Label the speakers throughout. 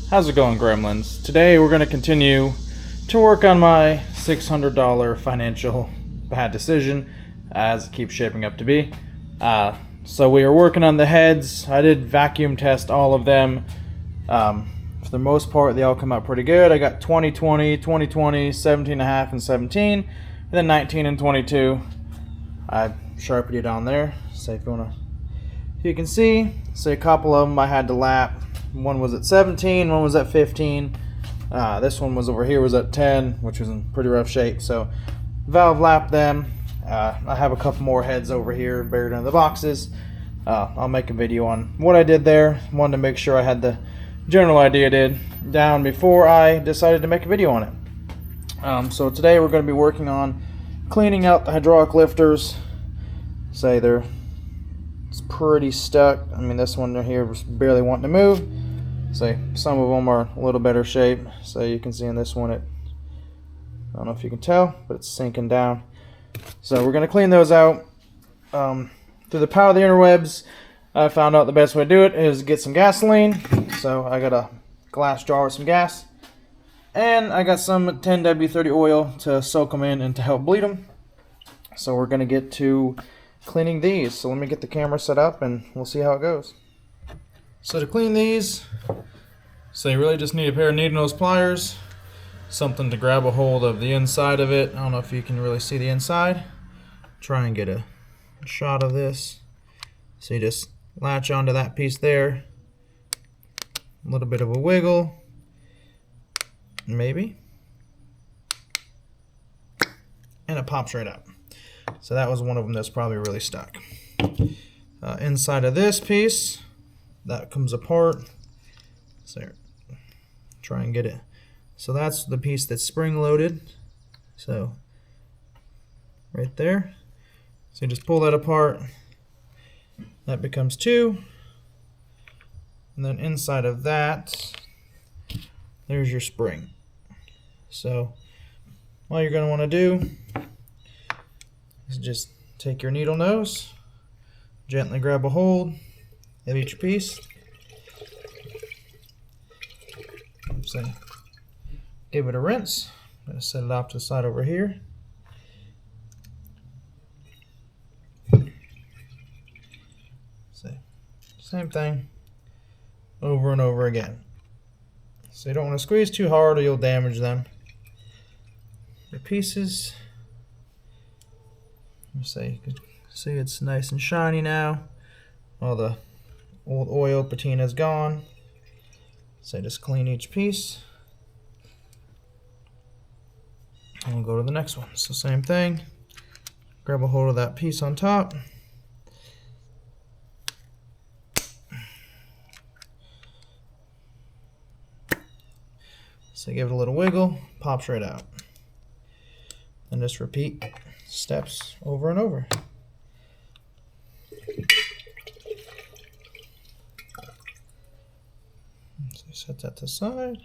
Speaker 1: How's it going, Gremlins? Today we're going to continue to work on my $600 financial bad decision, as it keeps shaping up to be. So we are working on the heads. I did vacuum test all of them. For the most part, they all come out pretty good. I got 2020, 2020, 17.5, and 17, and then 19 and 22. I sharpened it on there. So if you can see, a couple of them I had to lap. One was at 17, one was at 15. This one was over here was at 10, which was in pretty rough shape. So valve lap them. I have a couple more heads over here buried in the boxes. I'll make a video on what I did there. Wanted to make sure I had the general idea down before I decided to make a video on it. So today we're going to be working on cleaning out the hydraulic lifters. It's pretty stuck. I mean, this one here was barely wanting to move. Some of them are a little better shape. So you can see in this one, I don't know if you can tell, but it's sinking down. So we're going to clean those out. Through the power of the interwebs, I found out the best way to do it is get some gasoline. So I got a glass jar with some gas. And I got some 10W30 oil to soak them in and to help bleed them. So we're going to get to cleaning these. So let me get the camera set up and we'll see how it goes. So to clean these, you really just need a pair of needle nose pliers, something to grab a hold of the inside of it. I don't know if you can really see the inside. Try and get a shot of this. So you just latch onto that piece there. A little bit of a wiggle, maybe, and it pops right out. So that was one of them that's probably really stuck. Inside of this piece, that comes apart. So try and get it. So that's the piece that's spring loaded. So right there. So you just pull that apart. That becomes two. And then inside of that, there's your spring. So all you're going to want to do is just take your needle nose, gently grab a hold of each piece. So give it a rinse. I'm going to set it off to the side over here. Same thing over and over again. So you don't want to squeeze too hard or you'll damage them. The pieces, you can see it's nice and shiny now. All the old oil patina is gone. So just clean each piece. And we'll go to the next one. So same thing. Grab a hold of that piece on top. So give it a little wiggle, pops right out. And just repeat steps over and over. So set that to the side.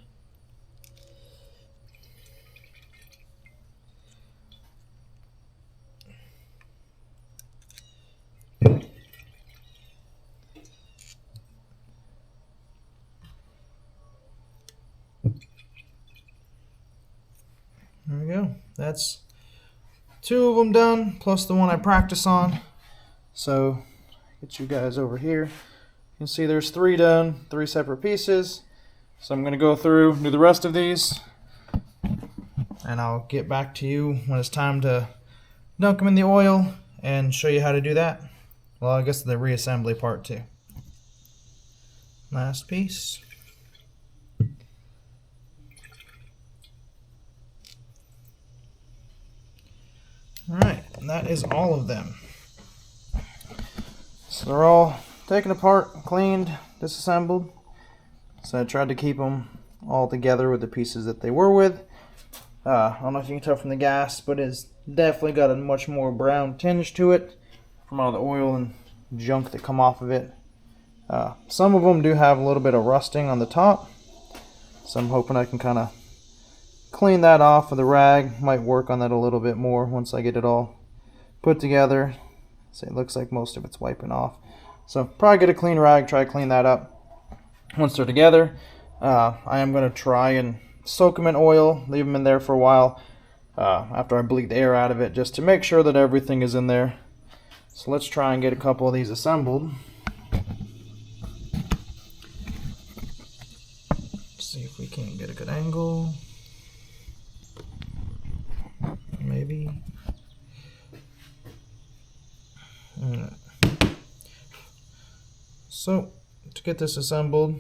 Speaker 1: There we go. That's two of them done, plus the one I practice on. So get you guys over here. You can see there's three done, three separate pieces. So I'm going to go through, do the rest of these, and I'll get back to you when it's time to dunk them in the oil and show you how to do that. Well, I guess the reassembly part too. Last piece. Alright, and that is all of them. So they're all taken apart, cleaned, disassembled. So I tried to keep them all together with the pieces that they were with. I don't know if you can tell from the gas, but it's definitely got a much more brown tinge to it from all the oil and junk that come off of it. Some of them do have a little bit of rusting on the top, so I'm hoping I can kind of clean that off with a rag. Might work on that a little bit more once I get it all put together. So it looks like most of it's wiping off. So probably get a clean rag, try to clean that up once they're together. I am going to try and soak them in oil, leave them in there for a while after I bleed the air out of it, just to make sure that everything is in there. So let's try and get a couple of these assembled. See if we can get a good angle. Maybe. So to get this assembled,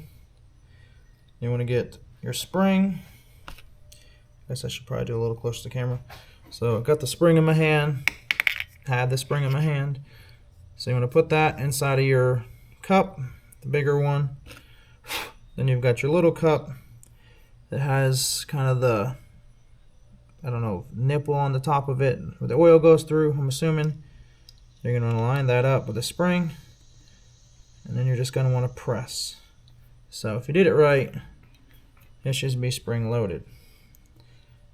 Speaker 1: you want to get your spring. I guess I should probably do a little closer to the camera. So I got the spring in my hand, had the spring in my hand. So you want to put that inside of your cup, the bigger one. Then you've got your little cup that has kind of the, I don't know, nipple on the top of it where the oil goes through, I'm assuming. You're going to line that up with a spring, and then you're just going to want to press. So if you did it right, it should be spring loaded.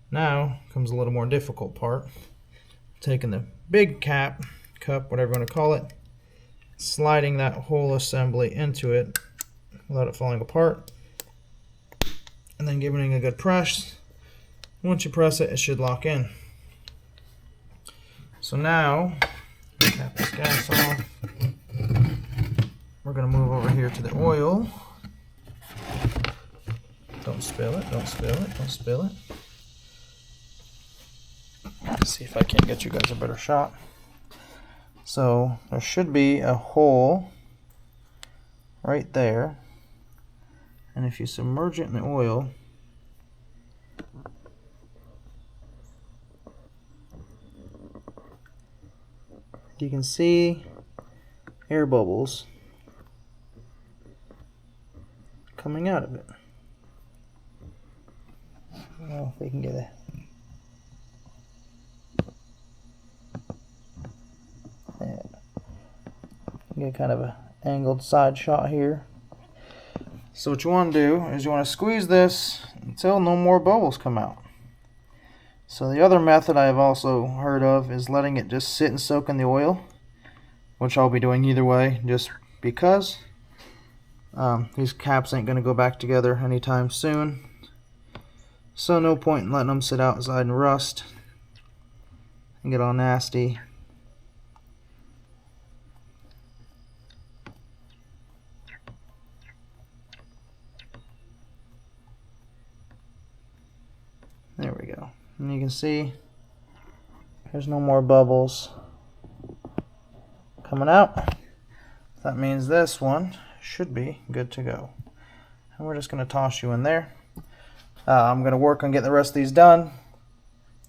Speaker 1: Now comes a little more difficult part. Taking the big cup, whatever you want to call it, sliding that whole assembly into it without it falling apart, and then giving it a good press. Once you press it, it should lock in. So now, tap this gas off. We're going to move over here to the oil. Don't spill it, don't spill it, don't spill it. Let's see if I can get you guys a better shot. So there should be a hole right there. And if you submerge it in the oil, you can see air bubbles coming out of it. I don't know if we can get it. Get kind of an angled side shot here. So what you want to do is you want to squeeze this until no more bubbles come out. So the other method I have also heard of is letting it just sit and soak in the oil, which I'll be doing either way just because these caps ain't going to go back together anytime soon. So no point in letting them sit outside and rust and get all nasty. There we go. And you can see there's no more bubbles coming out. That means this one should be good to go. And we're just going to toss you in there. I'm going to work on getting the rest of these done.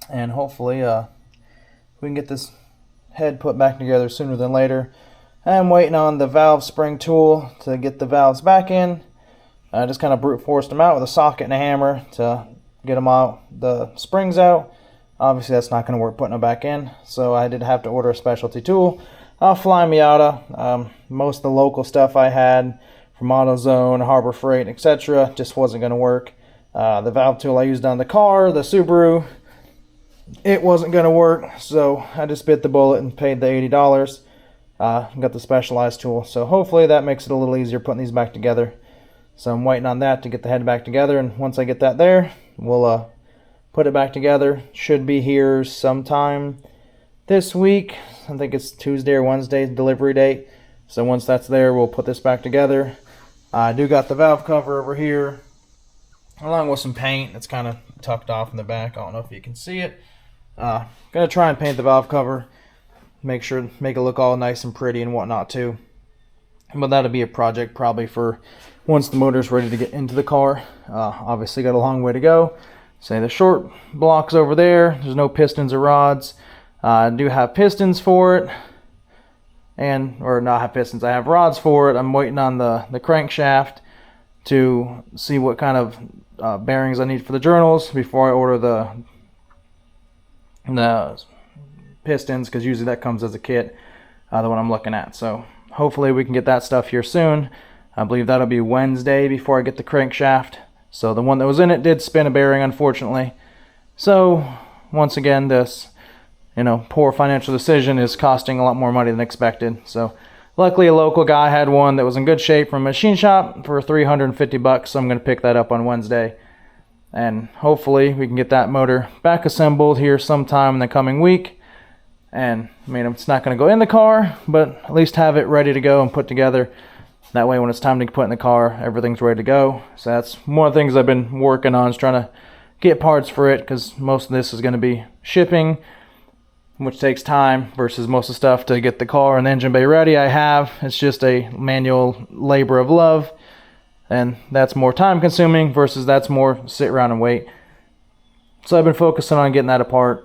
Speaker 1: And hopefully we can get this head put back together sooner than later. I'm waiting on the valve spring tool to get the valves back in. I just kind of brute forced them out with a socket and a hammer to get them out, the springs out. Obviously that's not going to work putting them back in, so I did have to order a specialty tool. Fly Miata. Most of the local stuff I had from AutoZone, Harbor Freight, etc. just wasn't going to work. The valve tool I used on the car, the Subaru, it wasn't going to work, so I just bit the bullet and paid the $80. Got the specialized tool, so hopefully that makes it a little easier putting these back together. So I'm waiting on that to get the head back together, and once I get that there, we'll put it back together. Should be here sometime this week. I think it's Tuesday or Wednesday delivery date. So once that's there, we'll put this back together. I do got the valve cover over here, along with some paint that's kind of tucked off in the back. I don't know if you can see it. Gonna try and paint the valve cover, make it look all nice and pretty and whatnot too. But that'll be a project probably for once the motor's ready to get into the car. Obviously got a long way to go. Say the short block's over there. There's no pistons or rods. I do have pistons for it, or not have pistons. I have rods for it. I'm waiting on the crankshaft to see what kind of bearings I need for the journals before I order the pistons, because usually that comes as a kit, the one I'm looking at. So hopefully we can get that stuff here soon. I believe that'll be Wednesday before I get the crankshaft. So the one that was in it did spin a bearing, unfortunately. So once again, this poor financial decision is costing a lot more money than expected. So luckily a local guy had one that was in good shape from a machine shop for $350, so I'm going to pick that up on Wednesday. And hopefully we can get that motor back assembled here sometime in the coming week. And I mean, it's not going to go in the car, but at least have it ready to go and put together. That way when it's time to put in the car, everything's ready to go. So that's one of the things I've been working on, is trying to get parts for it, because most of this is going to be shipping, which takes time, versus most of the stuff to get the car and the engine bay ready it's just a manual labor of love, and that's more time consuming versus that's more sit around and wait. So I've been focusing on getting that apart.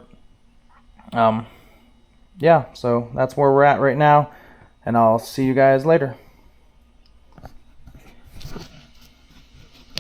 Speaker 1: Yeah, so that's where we're at right now, and I'll see you guys later.